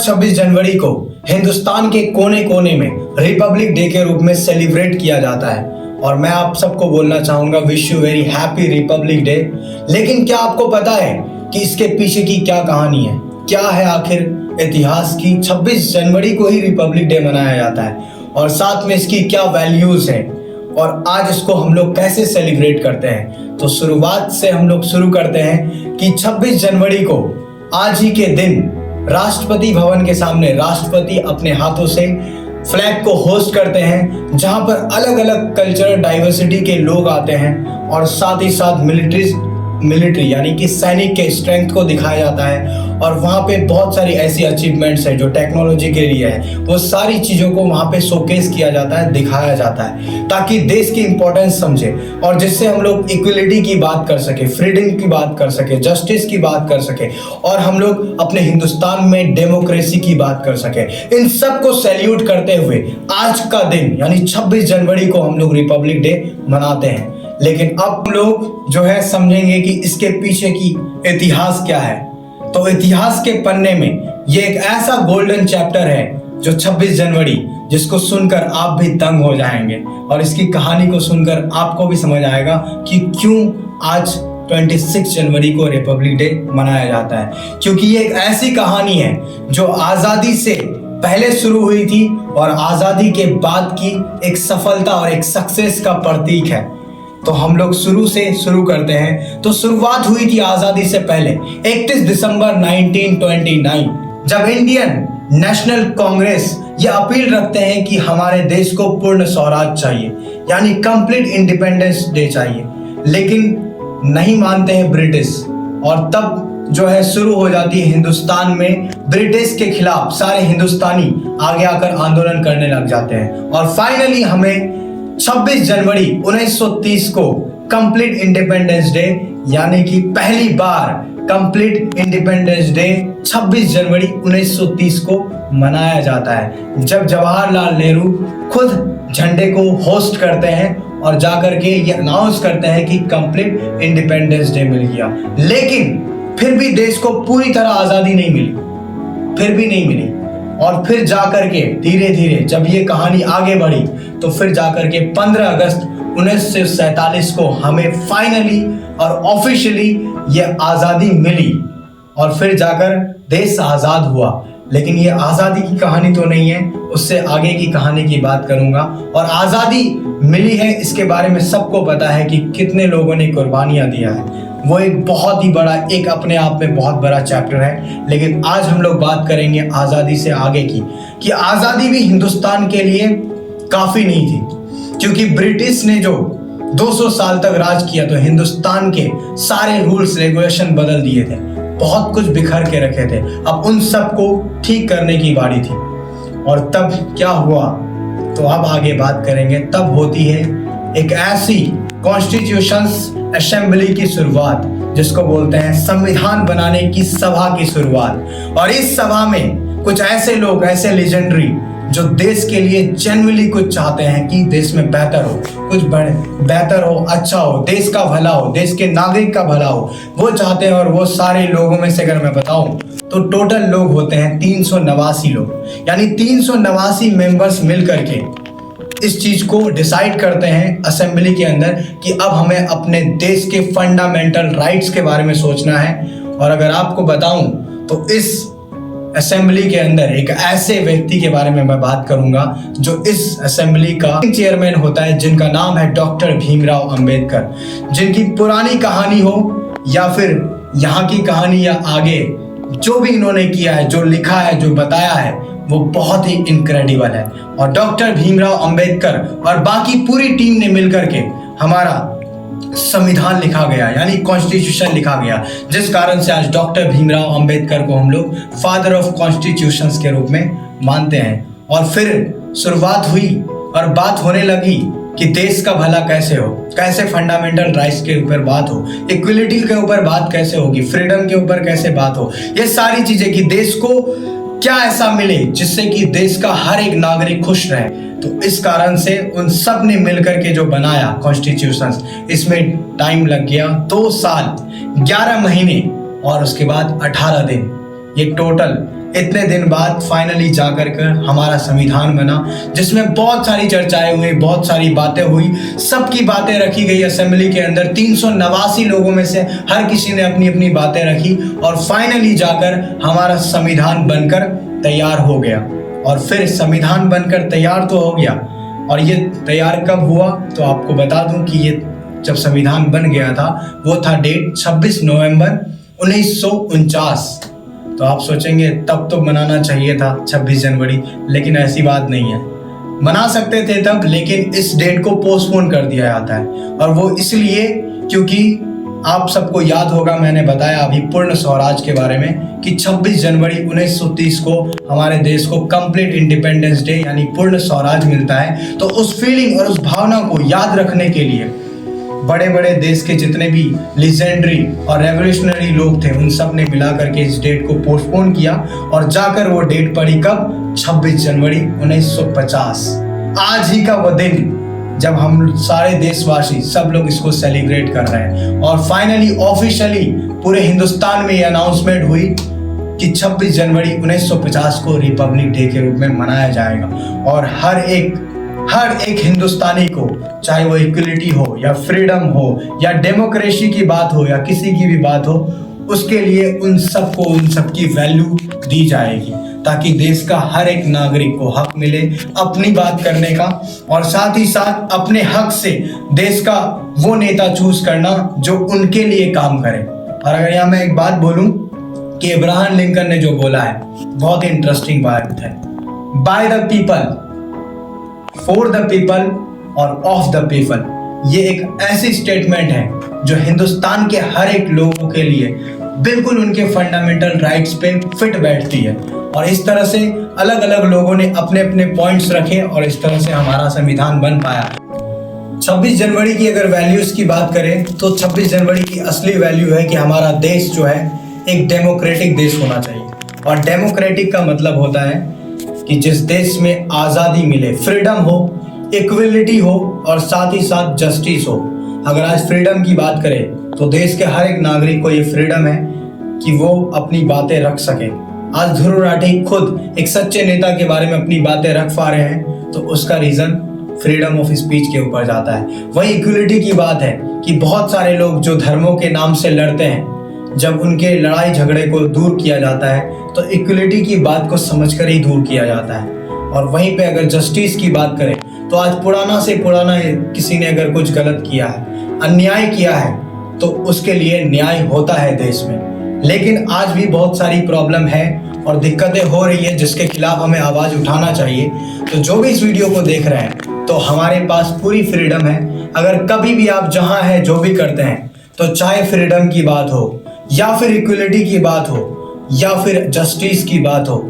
26 जनवरी को हिंदुस्तान के कोने कोने में रिपब्लिक डे के रूप में सेलिब्रेट किया जाता है और मैं आप सबको बोलना चाहूंगा wish you very happy Republic day. लेकिन क्या आपको पता है कि इसके पीछे की क्या कहानी है, क्या है आखिर इतिहास की 26 जनवरी को ही रिपब्लिक डे मनाया जाता है और साथ में इसकी क्या वैल्यूज हैं और आज इसको हम लोग कैसे सेलिब्रेट करते हैं। तो शुरुआत से हम लोग शुरू करते हैं कि 26 जनवरी को आज ही के दिन राष्ट्रपति भवन के सामने राष्ट्रपति अपने हाथों से फ्लैग को होस्ट करते हैं, जहां पर अलग अलग कल्चरल डाइवर्सिटी के लोग आते हैं और साथ ही साथ मिलिट्री यानी कि सैनिक के स्ट्रेंथ को दिखाया जाता है और वहाँ पे बहुत सारी ऐसी अचीवमेंट्स है जो टेक्नोलॉजी के लिए है, वो सारी चीज़ों को वहाँ पे शोकेस किया जाता है, दिखाया जाता है ताकि देश की इंपॉर्टेंस समझे और जिससे हम लोग इक्वलिटी की बात कर सके, फ्रीडम की बात कर सके, जस्टिस की बात कर सके और हम लोग अपने हिंदुस्तान में डेमोक्रेसी की बात कर सके। इन सब को सैल्यूट करते हुए आज का दिन यानी 26 जनवरी को हम लोग रिपब्लिक डे मनाते हैं। लेकिन अब हम लोग जो है समझेंगे कि इसके पीछे की इतिहास क्या है। तो इतिहास के पन्ने में ये एक ऐसा गोल्डन चैप्टर है जो 26 जनवरी, जिसको सुनकर आप भी दंग हो जाएंगे और इसकी कहानी को सुनकर आपको भी समझ आएगा कि क्यों आज 26 जनवरी को रिपब्लिक डे मनाया जाता है। क्योंकि ये एक ऐसी कहानी है जो आज़ादी से पहले शुरू हुई थी और आज़ादी के बाद की एक सफलता और एक सक्सेस का प्रतीक है। तो हम लोग शुरू से शुरू करते हैं। तो शुरुआत हुई थी आज़ादी से पहले 31 दिसंबर 1929, जब इंडियन नेशनल कांग्रेस ये अपील रखते हैं कि हमारे देश को पूर्ण स्वराज चाहिए यानी कंप्लीट इंडिपेंडेंस डे चाहिए, लेकिन नहीं मानते हैं ब्रिटिश और तब जो है शुरू हो जाती है हिंदुस्तान में ब्रिटिश के खिलाफ सारे हिंदुस्तानी आगे आकर आंदोलन करने लग जाते हैं और फाइनली हमें 26 जनवरी 1930 को कंप्लीट इंडिपेंडेंस डे यानी कि पहली बार कंप्लीट इंडिपेंडेंस डे 26 जनवरी 1930 को मनाया जाता है, जब जवाहरलाल नेहरू खुद झंडे को होस्ट करते हैं और जाकर के ये अनाउंस करते हैं कि कंप्लीट इंडिपेंडेंस डे मिल गया। लेकिन फिर भी देश को पूरी तरह आज़ादी नहीं मिली, फिर भी नहीं मिली और फिर जाकर के धीरे धीरे जब ये कहानी आगे बढ़ी तो फिर जाकर के 15 अगस्त 1947 को हमें फाइनली और ऑफिशियली ये आज़ादी मिली और फिर जाकर देश आज़ाद हुआ। लेकिन ये आज़ादी की कहानी तो नहीं है, उससे आगे की कहानी की बात करूंगा। और आज़ादी मिली है इसके बारे में सबको पता है कि कितने लोगों ने कुर्बानियाँ दिया है, वो एक बहुत ही बड़ा, एक अपने आप में बहुत बड़ा चैप्टर है। लेकिन आज हम लोग बात करेंगे आज़ादी से आगे की, कि आज़ादी भी हिंदुस्तान के लिए काफ़ी नहीं थी, क्योंकि ब्रिटिश ने जो 200 साल तक राज किया तो हिंदुस्तान के सारे रूल्स रेगुलेशन बदल दिए थे, बहुत कुछ बिखर के रखे थे। अब उन सब को ठीक करने की बारी थी और तब क्या हुआ तो अब आगे बात करेंगे। तब होती है एक ऐसी कॉन्स्टिट्यूशंस असेंबली की शुरुआत, जिसको बोलते हैं संविधान बनाने की सभा की शुरुआत। और इस सभा में कुछ ऐसे लोग, ऐसे लेजेंडरी जो देश के लिए जेन्युइनली कुछ चाहते हैं कि देश में बेहतर हो, कुछ बेहतर हो, अच्छा हो, देश का भला हो, देश के नागरिक का भला हो, वो चाहते हैं। और वो सारे लोगों में से अगर मैं बताऊं तो टोटल लोग होते हैं 389 लोग, यानी 389 मेंबर्स मिल करके इस चीज को डिसाइड करते हैं असेंबली के अंदर कि अब हमें अपने देश के फंडामेंटल राइट्स के बारे में सोचना है। और अगर आपको बताऊं तो इस असेंबली के अंदर एक ऐसे व्यक्ति के बारे में मैं बात करूंगा जो इस असेंबली का चेयरमैन होता है, जिनका नाम है डॉक्टर भीमराव अंबेडकर, जिनकी पुरानी कहानी हो या फिर यहाँ की कहानी या आगे जो भी इन्होंने किया है, जो लिखा है, जो बताया है, वो बहुत ही इनक्रेडिबल है। और डॉक्टर भीमराव अंबेडकर और बाकी पूरी टीम ने मिलकर के हमारा संविधान लिखा गया यानी कॉन्स्टिट्यूशन लिखा गया, जिस कारण से आज डॉक्टर भीमराव अंबेडकर को हम लोग फादर ऑफ कॉन्स्टिट्यूशंस के रूप में मानते हैं। और फिर शुरुआत हुई और बात होने लगी कि देश का भला कैसे हो, कैसे फंडामेंटल राइट्स के ऊपर बात हो, इक्वलिटी के ऊपर बात कैसे होगी, फ्रीडम के ऊपर कैसे बात हो, ये सारी चीजें कि देश को क्या ऐसा मिले जिससे कि देश का हर एक नागरिक खुश रहे। तो इस कारण से उन सब ने मिलकर के जो बनाया कॉन्स्टिट्यूशन, इसमें टाइम लग गया 2 साल 11 महीने और उसके बाद 18 दिन। ये टोटल इतने दिन बाद फाइनली जाकर कर हमारा संविधान बना, जिसमें बहुत सारी चर्चाएं हुई, बहुत सारी बातें हुई, सबकी बातें रखी गई असेंबली के अंदर। 389 लोगों में से हर किसी ने अपनी अपनी बातें रखी और फाइनली जाकर हमारा संविधान बनकर तैयार हो गया। और फिर संविधान बनकर तैयार तो हो गया, और ये तैयार कब हुआ तो आपको बता दूं कि ये जब संविधान बन गया था वो था डेट 26 नवंबर 1949। तो आप सोचेंगे तब तो मनाना चाहिए था 26 जनवरी, लेकिन ऐसी बात नहीं है। मना सकते थे तब, लेकिन इस डेट को पोस्टपोन कर दिया जाता है, और वो इसलिए क्योंकि आप सबको याद होगा, मैंने बताया अभी पूर्ण स्वराज के बारे में कि 26 जनवरी 1930 को हमारे देश को कंप्लीट इंडिपेंडेंस डे यानी पूर्ण स्वराज मिलता है। तो उस फीलिंग और उस भावना को याद रखने के लिए बड़े बड़े देश के जितने भी लीजेंडरी और रेवोल्यूशनरी लोग थे, उन सब ने मिला करके इस डेट को पोस्टपोन किया, और जाकर वो डेट पड़ी कब? 26 जनवरी 1950। आज ही का वो दिन जब हम सारे देशवासी सब लोग इसको सेलिब्रेट कर रहे हैं, और फाइनली ऑफिशियली पूरे हिंदुस्तान में ये अनाउंसमेंट हुई कि 26 जनवरी 1950 को रिपब्लिक डे के रूप में मनाया जाएगा। और हर एक हिंदुस्तानी को, चाहे वो इक्वलिटी हो या फ्रीडम हो या डेमोक्रेसी की बात हो या किसी की भी बात हो, उसके लिए उन सबकी वैल्यू दी जाएगी, ताकि देश का हर एक नागरिक को हक मिले अपनी बात करने का, और साथ ही साथ अपने हक से देश का वो नेता चूज करना जो उनके लिए काम करे। और अगर यहाँ मैं एक बात बोलूं कि अब्राहम लिंकन ने जो बोला है, बहुत ही इंटरेस्टिंग बात है, by the people, for the people और ऑफ द पीपल। ये एक ऐसी स्टेटमेंट है जो हिंदुस्तान के हर एक लोगों के लिए बिल्कुल उनके फंडामेंटल राइट्स पे फिट बैठती है। और इस तरह से अलग अलग लोगों ने अपने अपने पॉइंट्स रखे, और इस तरह से हमारा संविधान बन पाया। 26 जनवरी की अगर वैल्यूज की बात करें तो 26 जनवरी की असली वैल्यू है कि हमारा देश जो है एक डेमोक्रेटिक देश होना चाहिए। और डेमोक्रेटिक का मतलब होता है कि जिस देश में आज़ादी मिले, फ्रीडम हो, इक्वलिटी हो और साथ ही साथ जस्टिस हो। अगर आज फ्रीडम की बात करें तो देश के हर एक नागरिक को ये फ्रीडम है कि वो अपनी बातें रख सके। आज ध्रुव राठी खुद एक सच्चे नेता के बारे में अपनी बातें रख पा रहे हैं, तो उसका रीज़न फ्रीडम ऑफ स्पीच के ऊपर जाता है। वही इक्वलिटी की बात है कि बहुत सारे लोग जो धर्मों के नाम से लड़ते हैं, जब उनके लड़ाई झगड़े को दूर किया जाता है तो इक्वलिटी की बात को समझकर ही दूर किया जाता है। और वहीं पे अगर जस्टिस की बात करें तो आज पुराना से पुराना किसी ने अगर कुछ गलत किया है, अन्याय किया है, तो उसके लिए न्याय होता है देश में। लेकिन आज भी बहुत सारी प्रॉब्लम है और दिक्कतें हो रही है जिसके खिलाफ हमें आवाज़ उठाना चाहिए। तो जो भी इस वीडियो को देख रहे हैं, तो हमारे पास पूरी फ्रीडम है। अगर कभी भी आप जहाँ हैं जो भी करते हैं, तो चाहे फ्रीडम की बात हो या फिर इक्वलिटी की बात हो या फिर जस्टिस की बात हो,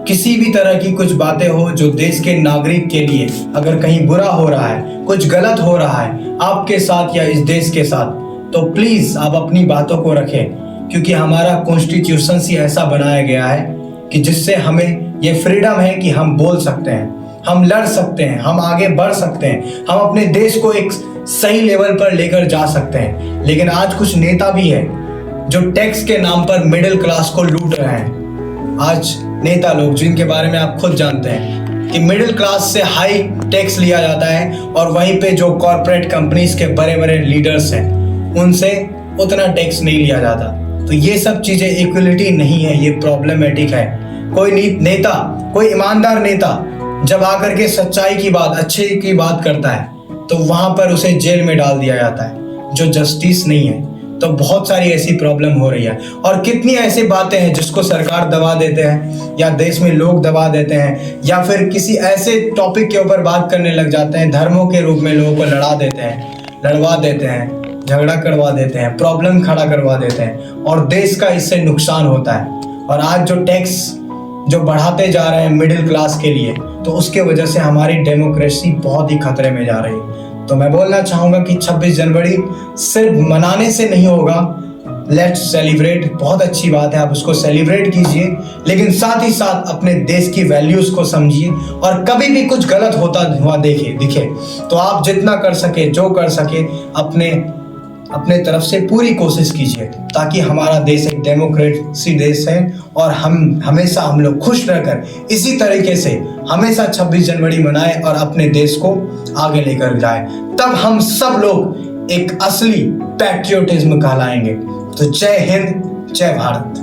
किसी भी तरह की कुछ बातें हो जो देश के नागरिक के लिए अगर कहीं बुरा हो रहा है, कुछ गलत हो रहा है आपके साथ या इस देश के साथ, तो प्लीज़ आप अपनी बातों को रखें। क्योंकि हमारा कॉन्स्टिट्यूशन ही ऐसा बनाया गया है कि जिससे हमें ये फ्रीडम है कि हम बोल सकते हैं, हम लड़ सकते हैं, हम आगे बढ़ सकते हैं, हम अपने देश को एक सही लेवल पर लेकर जा सकते हैं। लेकिन आज कुछ नेता भी है जो टैक्स के नाम पर मिडिल क्लास को लूट रहे हैं। आज नेता लोग जिनके बारे में आप खुद जानते हैं कि मिडिल क्लास से हाई टैक्स लिया जाता है, और वहीं पे जो कॉर्पोरेट कंपनीज के बड़े बड़े लीडर्स हैं उनसे उतना टैक्स नहीं लिया जाता। तो ये सब चीज़ें इक्वलिटी नहीं है, ये प्रॉब्लमेटिक है। कोई नेता, कोई ईमानदार नेता जब आकर के सच्चाई की बात, अच्छे की बात करता है, तो वहाँ पर उसे जेल में डाल दिया जाता है, जो जस्टिस नहीं है। तो बहुत सारी ऐसी प्रॉब्लम हो रही है, और कितनी ऐसी बातें हैं जिसको सरकार दबा देते हैं या देश में लोग दबा देते हैं, या फिर किसी ऐसे टॉपिक के ऊपर बात करने लग जाते हैं, धर्मों के रूप में लोगों को लड़वा देते हैं, झगड़ा करवा देते हैं, प्रॉब्लम खड़ा करवा देते हैं, और देश का इससे नुकसान होता है। और आज जो टैक्स जो बढ़ाते जा रहे हैं मिडिल क्लास के लिए, तो उसके वजह से हमारी डेमोक्रेसी बहुत ही खतरे में जा रही है। तो मैं बोलना चाहूँगा कि 26 जनवरी सिर्फ मनाने से नहीं होगा, लेट्स सेलिब्रेट। बहुत अच्छी बात है, आप उसको सेलिब्रेट कीजिए, लेकिन साथ ही साथ अपने देश की वैल्यूज़ को समझिए। और कभी भी कुछ गलत होता हुआ दिखे तो आप जितना कर सके, जो कर सके, अपने अपने तरफ से पूरी कोशिश कीजिए ताकि हमारा देश एक डेमोक्रेसी देश है और हम लोग खुश रहकर इसी तरीके से हमेशा 26 जनवरी मनाएं और अपने देश को आगे लेकर जाएं। तब हम सब लोग एक असली पैट्रियोटिज्म कहलाएंगे। तो जय हिंद, जय भारत।